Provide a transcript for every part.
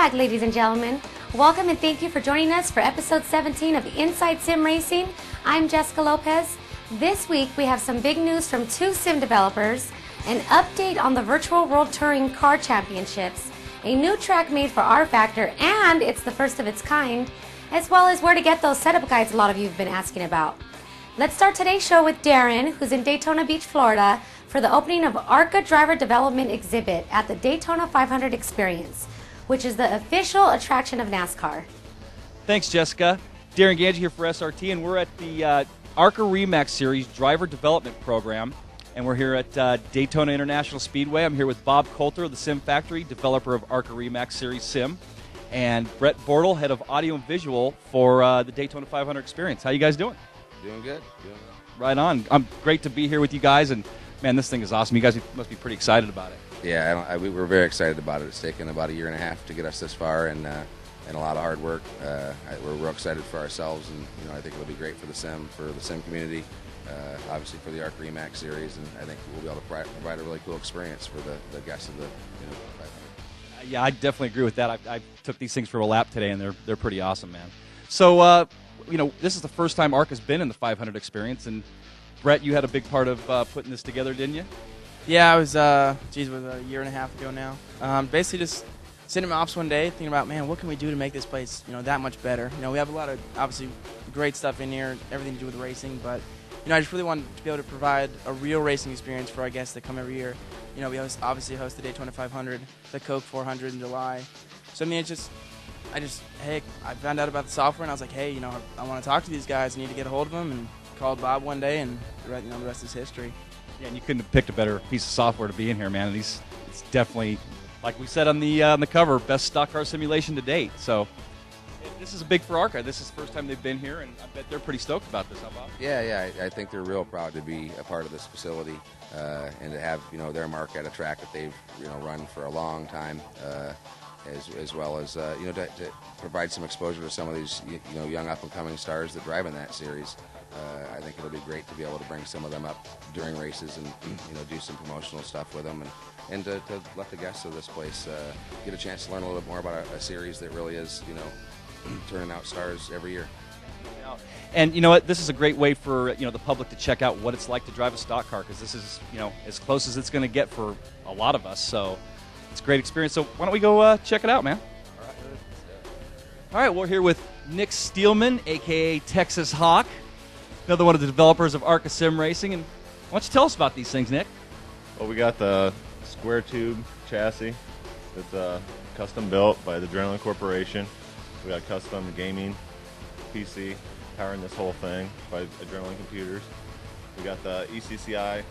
flag, ladies and gentlemen. Welcome and thank you for joining us for episode 17 of Inside Sim Racing. I'm Jessica Lopez. This week we have some big news from two sim developers, an update on the Virtual World Touring Car Championships, a new track made for R Factor, and it's the first of its kind, as well as where to get those setup guides a lot of you have been asking about. Let's start today's show with Darren, who's in Daytona Beach, Florida, for the opening of ARCA Driver Development Exhibit at the Daytona 500 Experience, which is the official attraction of NASCAR. Thanks, Jessica. Darren Ganji here for SRT, and we're at the ARCA REMAX Series Driver Development Program, and we're here at Daytona International Speedway. I'm here with Bob Coulter of the Sim Factory, developer of ARCA REMAX Series Sim, and Brett Bortle, head of audio and visual for the Daytona 500 Experience. How you guys doing? Doing good. Right on. I'm great to be here with you guys, and man, this thing is awesome. You guys must be pretty excited about it. Yeah, we were very excited about it. It's taken about a year and a half to get us this far, and a lot of hard work. We're real excited for ourselves, and I think it'll be great for the sim community, obviously for the ARCA REMAX series, and I think we'll be able to provide a really cool experience for the guests of the 500. Yeah, I definitely agree with that. I took these things for a lap today, and they're pretty awesome, man. So, this is the first time ARCA's been in the 500 Experience, and Brett, you had a big part of putting this together, didn't you? Yeah, I was, it was a year and a half ago now. Basically just sitting in my office one day thinking about, man, what can we do to make this place, that much better? We have a lot of, obviously, great stuff in here, everything to do with racing, but, I just really wanted to be able to provide a real racing experience for our guests that come every year. We obviously host the Daytona 500, the Coke 400 in July. So, I found out about the software, and I was like, hey, I want to talk to these guys. I need to get a hold of them, and called Bob one day, and the rest is history. Yeah, and you couldn't have picked a better piece of software to be in here, man. It's definitely, like we said on the cover, best stock car simulation to date. So this is big for ARCA. This is the first time they've been here, and I bet they're pretty stoked about this. How about? Yeah, I think they're real proud to be a part of this facility, and to have their mark at a track that they've run for a long time. As well as to provide some exposure to some of these young up and coming stars that drive in that series. I think it'll be great to be able to bring some of them up during races and do some promotional stuff with them, and to let the guests of this place get a chance to learn a little bit more about a series that really is turning out stars every year. And you know what? This is a great way for the public to check out what it's like to drive a stock car, because this is as close as it's going to get for a lot of us. So it's a great experience. So why don't we go check it out, man? All right, we're here with Nick Steelman, a.k.a. Texas Hawk, another one of the developers of ARCA Sim Racing. And why don't you tell us about these things, Nick? Well, we got the square tube chassis that's custom built by the Adrenaline Corporation. We got custom gaming PC powering this whole thing by Adrenaline computers. We got the ECCI.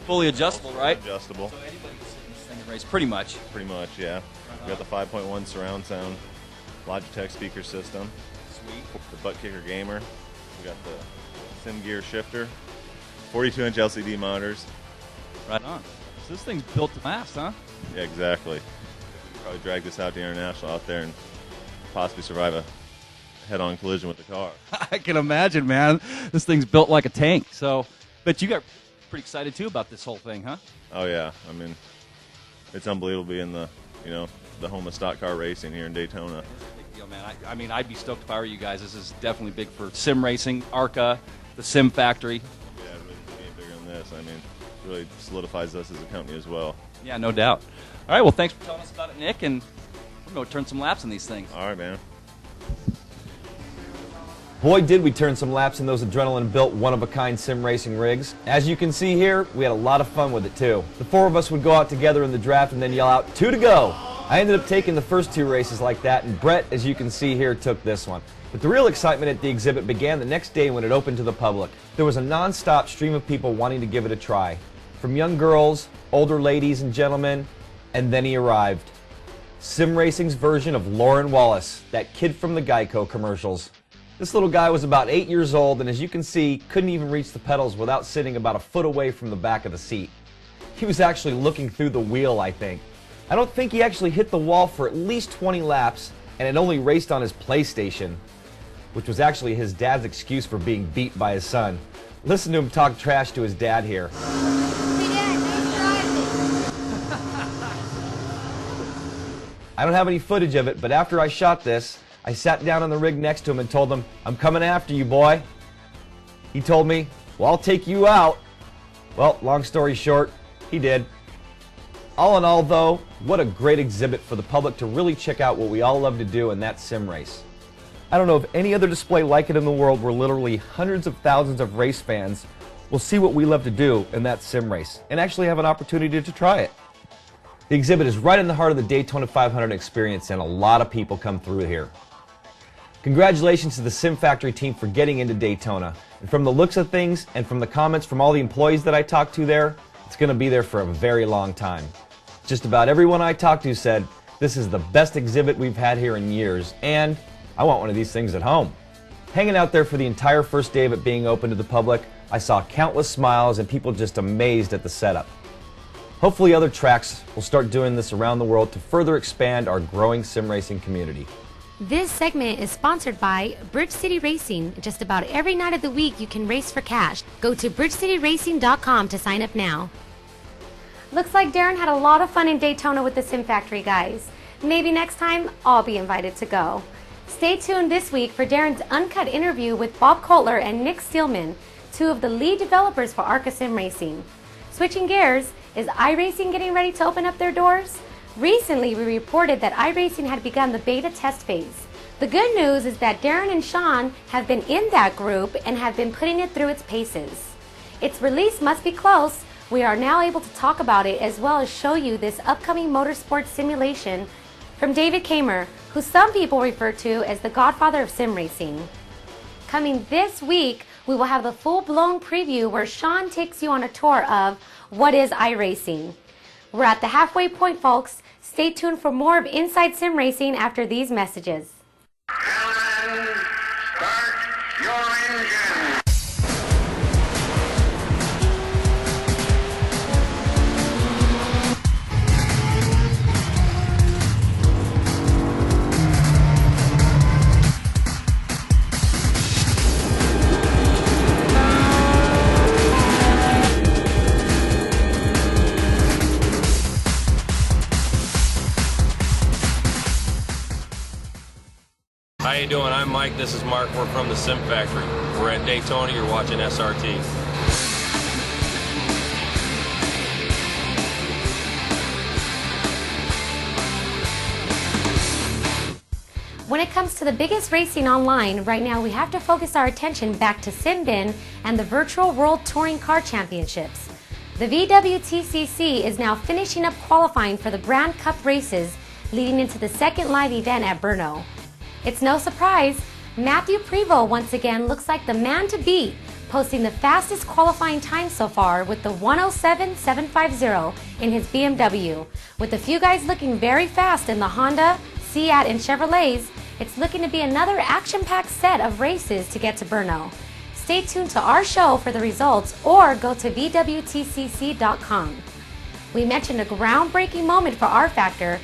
Fully adjustable, right? Adjustable. So anybody can sit in this thing and race, pretty much. Pretty much, yeah. We got the 5.1 surround sound Logitech speaker system. Sweet. The butt kicker gamer. We got the sim gear shifter. 42-inch LCD monitors. Right on. So this thing's built to last, huh? Yeah, exactly. Probably drag this out to International out there and possibly survive a head-on collision with the car. I can imagine, man. This thing's built like a tank. So, but you got pretty excited too about this whole thing, huh? Oh yeah, it's unbelievable being the the home of stock car racing here in Daytona. It's a big deal, man. I'd be stoked if I were you guys. This is definitely big for sim racing, ARCA, the Sim Factory. Yeah, really being bigger than this. It really solidifies us as a company as well. Yeah, no doubt. All right, well, thanks for telling us about it, Nick, and we're going to turn some laps on these things. All right, man. Boy, did we turn some laps in those Adrenaline-built, one-of-a-kind sim racing rigs. As you can see here, we had a lot of fun with it, too. The four of us would go out together in the draft and then yell out, 2 to go. I ended up taking the first 2 races like that, and Brett, as you can see here, took this one. But the real excitement at the exhibit began the next day when it opened to the public. There was a non-stop stream of people wanting to give it a try. From young girls, older ladies and gentlemen, and then he arrived. Sim Racing's version of Lauren Wallace, that kid from the Geico commercials. This little guy was about 8 years old, and as you can see, couldn't even reach the pedals without sitting about a foot away from the back of the seat. He was actually looking through the wheel, I think. I don't think he actually hit the wall for at least 20 laps, and it only raced on his PlayStation, which was actually his dad's excuse for being beat by his son. Listen to him talk trash to his dad here. Hey, Dad, nice driving. I don't have any footage of it, but after I shot this, I sat down on the rig next to him and told him, "I'm coming after you, boy." He told me, "Well, I'll take you out." Well, long story short, he did. All in all, though, what a great exhibit for the public to really check out what we all love to do, and that's sim race. I don't know of any other display like it in the world where literally hundreds of thousands of race fans will see what we love to do, and that's sim race, and actually have an opportunity to try it. The exhibit is right in the heart of the Daytona 500 experience, and a lot of people come through here. Congratulations to the Sim Factory team for getting into Daytona. And from the looks of things and from the comments from all the employees that I talked to there, it's going to be there for a very long time. Just about everyone I talked to said, this is the best exhibit we've had here in years, and I want one of these things at home. Hanging out there for the entire first day of it being open to the public, I saw countless smiles and people just amazed at the setup. Hopefully other tracks will start doing this around the world to further expand our growing sim racing community. This segment is sponsored by Bridge City Racing. Just about every night of the week you can race for cash. Go to bridgecityracing.com to sign up now. Looks like Darren had a lot of fun in Daytona with the Sim Factory guys. Maybe next time I'll be invited to go. Stay tuned this week for Darren's uncut interview with Bob Kotler and Nick Steelman, two of the lead developers for Arca Sim Racing. Switching gears, is iRacing getting ready to open up their doors? Recently, we reported that iRacing had begun the beta test phase. The good news is that Darren and Sean have been in that group and have been putting it through its paces. Its release must be close. We are now able to talk about it as well as show you this upcoming motorsports simulation from David Kamer, who some people refer to as the godfather of sim racing. Coming this week, we will have the full-blown preview where Sean takes you on a tour of what is iRacing. We're at the halfway point, folks. Stay tuned for more of Inside Sim Racing after these messages. Gentlemen, start your engine. How you doing? I'm Mike. This is Mark. We're from the Sim Factory. We're at Daytona. You're watching SRT. When it comes to the biggest racing online, right now we have to focus our attention back to SimBin and the Virtual World Touring Car Championships. The VWTCC is now finishing up qualifying for the Brand Cup races leading into the second live event at Brno. It's no surprise, Matthew Prevost once again looks like the man to beat, posting the fastest qualifying time so far with the 107.750 in his BMW. With a few guys looking very fast in the Honda, Seat, and Chevrolets, it's looking to be another action-packed set of races to get to Brno. Stay tuned to our show for the results or go to VWTCC.com. We mentioned a groundbreaking moment for R Factor,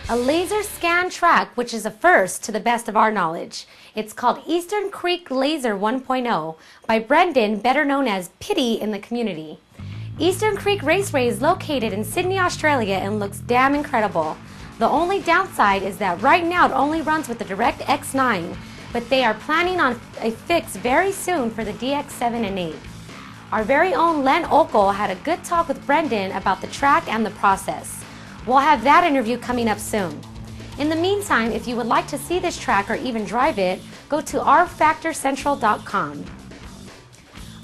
a laser scan track, which is a first to the best of our knowledge. It's called Eastern Creek Laser 1.0 by Brendan, better known as Pitty in the community. Eastern Creek Raceway is located in Sydney, Australia and looks damn incredible. The only downside is that right now it only runs with the Direct X9, but they are planning on a fix very soon for the DX7 and 8. Our very own Len Ockel had a good talk with Brendan about the track and the process. We'll have that interview coming up soon. In the meantime, if you would like to see this track or even drive it, go to rfactorcentral.com.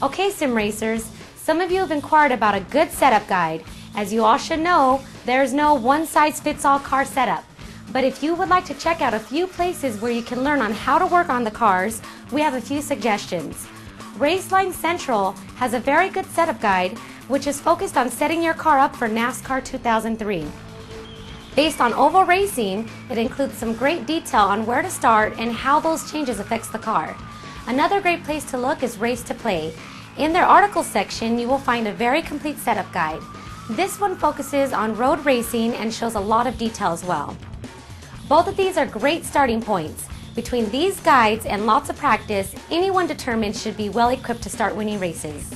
Okay, sim racers, some of you have inquired about a good setup guide. As you all should know, there's no one-size-fits-all car setup. But if you would like to check out a few places where you can learn on how to work on the cars, we have a few suggestions. Raceline Central has a very good setup guide, which is focused on setting your car up for NASCAR 2003. Based on oval racing, it includes some great detail on where to start and how those changes affects the car. Another great place to look is Race to Play. In their article section, you will find a very complete setup guide. This one focuses on road racing and shows a lot of detail as well. Both of these are great starting points. Between these guides and lots of practice, anyone determined should be well equipped to start winning races.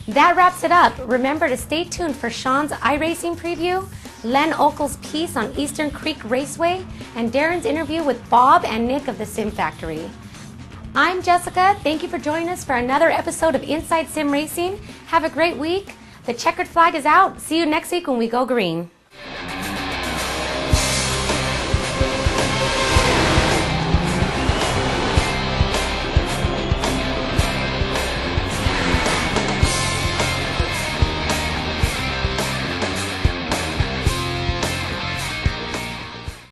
That wraps it up. Remember to stay tuned for Sean's iRacing preview. Len Ockel's piece on Eastern Creek Raceway, and Darren's interview with Bob and Nick of the Sim Factory. I'm Jessica. Thank you for joining us for another episode of Inside Sim Racing. Have a great week. The checkered flag is out. See you next week when we go green.